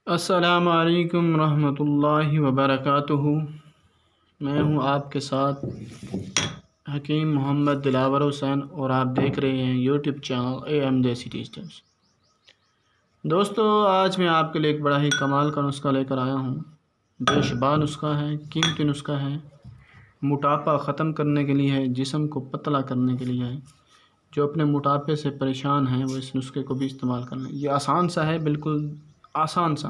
السلام علیکم ورحمۃ اللہ وبرکاتہ۔ میں ہوں آپ کے ساتھ حکیم محمد دلاور حسین، اور آپ دیکھ رہے ہیں یوٹیوب چینل AM دیسی ڈیجیٹلز۔ دوستو، آج میں آپ کے لیے ایک بڑا ہی کمال کا نسخہ لے کر آیا ہوں۔ بے شباہ نسخہ ہے، قیمتی نسخہ ہے، موٹاپا ختم کرنے کے لیے ہے، جسم کو پتلا کرنے کے لیے ہے۔ جو اپنے موٹاپے سے پریشان ہیں وہ اس نسخے کو بھی استعمال کر لیں۔ یہ آسان سا ہے، بالکل آسان سا۔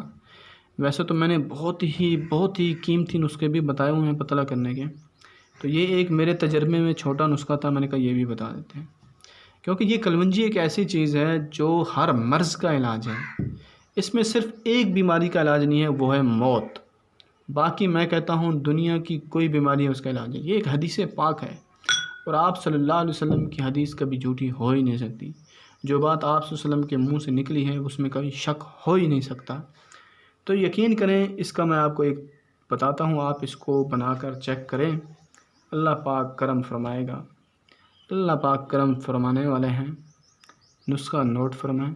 ویسے تو میں نے بہت ہی قیمتی نسخے بھی بتائے ہوئے ہیں پتلا کرنے کے، تو یہ ایک میرے تجربے میں چھوٹا نسخہ تھا، میں نے کہا یہ بھی بتا دیتے ہیں، کیونکہ یہ کلونجی ایک ایسی چیز ہے جو ہر مرض کا علاج ہے۔ اس میں صرف ایک بیماری کا علاج نہیں ہے، وہ ہے موت۔ باقی میں کہتا ہوں دنیا کی کوئی بیماری ہے اس کا علاج ہے۔ یہ ایک حدیث پاک ہے، اور آپ صلی اللہ علیہ وسلم کی حدیث کبھی جھوٹی ہو ہی نہیں سکتی۔ جو بات آپ صلی اللہ علیہ وسلم کے منہ سے نکلی ہے اس میں کبھی شک ہو ہی نہیں سکتا۔ تو یقین کریں، اس کا میں آپ کو ایک بتاتا ہوں، آپ اس کو بنا کر چیک کریں، اللہ پاک کرم فرمائے گا۔ اللہ پاک کرم فرمانے والے ہیں۔ نسخہ نوٹ فرمائیں۔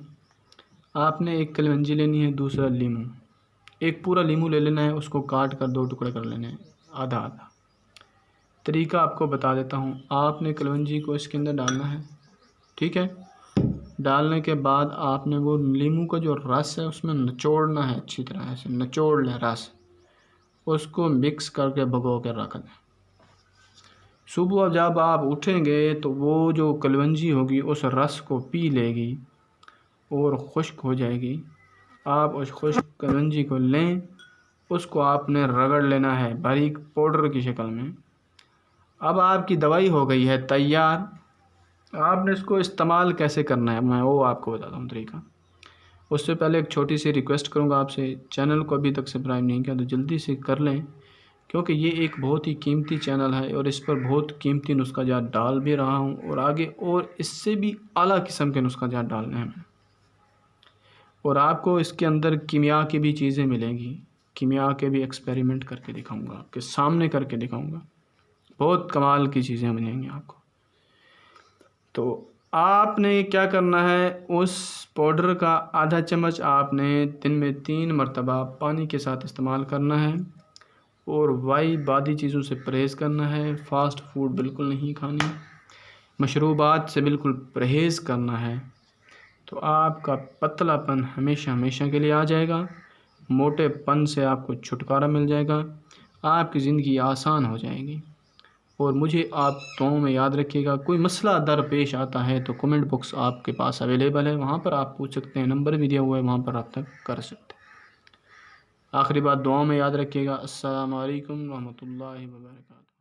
آپ نے ایک کلونجی لینی ہے، دوسرا لیمو، ایک پورا لیمو لے لینا ہے، اس کو کاٹ کر 2 ٹکڑے کر لینے ہیں، آدھا آدھا۔ طریقہ آپ کو بتا دیتا ہوں۔ آپ نے کلونجی کو اس کے اندر ڈالنا ہے، ٹھیک ہے؟ ڈالنے کے بعد آپ نے وہ لیمو کا جو رس ہے اس میں نچوڑنا ہے، اچھی طرح سے نچوڑ لیں رس، اس کو مکس کر کے بھگو کے رکھ دیں۔ صبح جب آپ اٹھیں گے تو وہ جو کلونجی ہوگی اس رس کو پی لے گی اور خشک ہو جائے گی۔ آپ اس خشک کلونجی کو لیں، اس کو آپ نے رگڑ لینا ہے باریک پاؤڈر کی شکل میں۔ اب آپ کی دوائی ہو گئی ہے تیار۔ آپ نے اس کو استعمال کیسے کرنا ہے میں وہ آپ کو بتاتا ہوں طریقہ۔ اس سے پہلے ایک چھوٹی سی ریکویسٹ کروں گا آپ سے، چینل کو ابھی تک سبسکرائب نہیں کیا تو جلدی سے کر لیں، کیونکہ یہ ایک بہت ہی قیمتی چینل ہے اور اس پر بہت قیمتی نسخہ جات ڈال بھی رہا ہوں، اور آگے اور اس سے بھی اعلیٰ قسم کے نسخہ جات ڈالنے ہیں میں۔ اور آپ کو اس کے اندر کیمیا کی بھی چیزیں ملیں گی، کیمیا کے بھی ایکسپیریمنٹ کر کے دکھاؤں گا، آپ کے سامنے کر کے دکھاؤں گا، بہت کمال کی چیزیں ملیں گی آپ کو۔ تو آپ نے کیا کرنا ہے، اس پاؤڈر کا آدھا چمچ آپ نے دن میں 3 مرتبہ پانی کے ساتھ استعمال کرنا ہے، اور بادی چیزوں سے پرہیز کرنا ہے۔ فاسٹ فوڈ بالکل نہیں کھانی، مشروبات سے بالکل پرہیز کرنا ہے۔ تو آپ کا پتلا پن ہمیشہ کے لیے آ جائے گا، موٹے پن سے آپ کو چھٹکارا مل جائے گا، آپ کی زندگی آسان ہو جائے گی۔ اور مجھے آپ دعاؤں میں یاد رکھیے گا۔ کوئی مسئلہ درپیش آتا ہے تو کمنٹ باکس آپ کے پاس اویلیبل ہے، وہاں پر آپ پوچھ سکتے ہیں، نمبر بھی دیا ہوا ہے، وہاں پر رابطہ کر سکتے ہیں۔ آخری بات دعاؤں میں یاد رکھیے گا۔ السلام علیکم ورحمۃ اللہ وبرکاتہ۔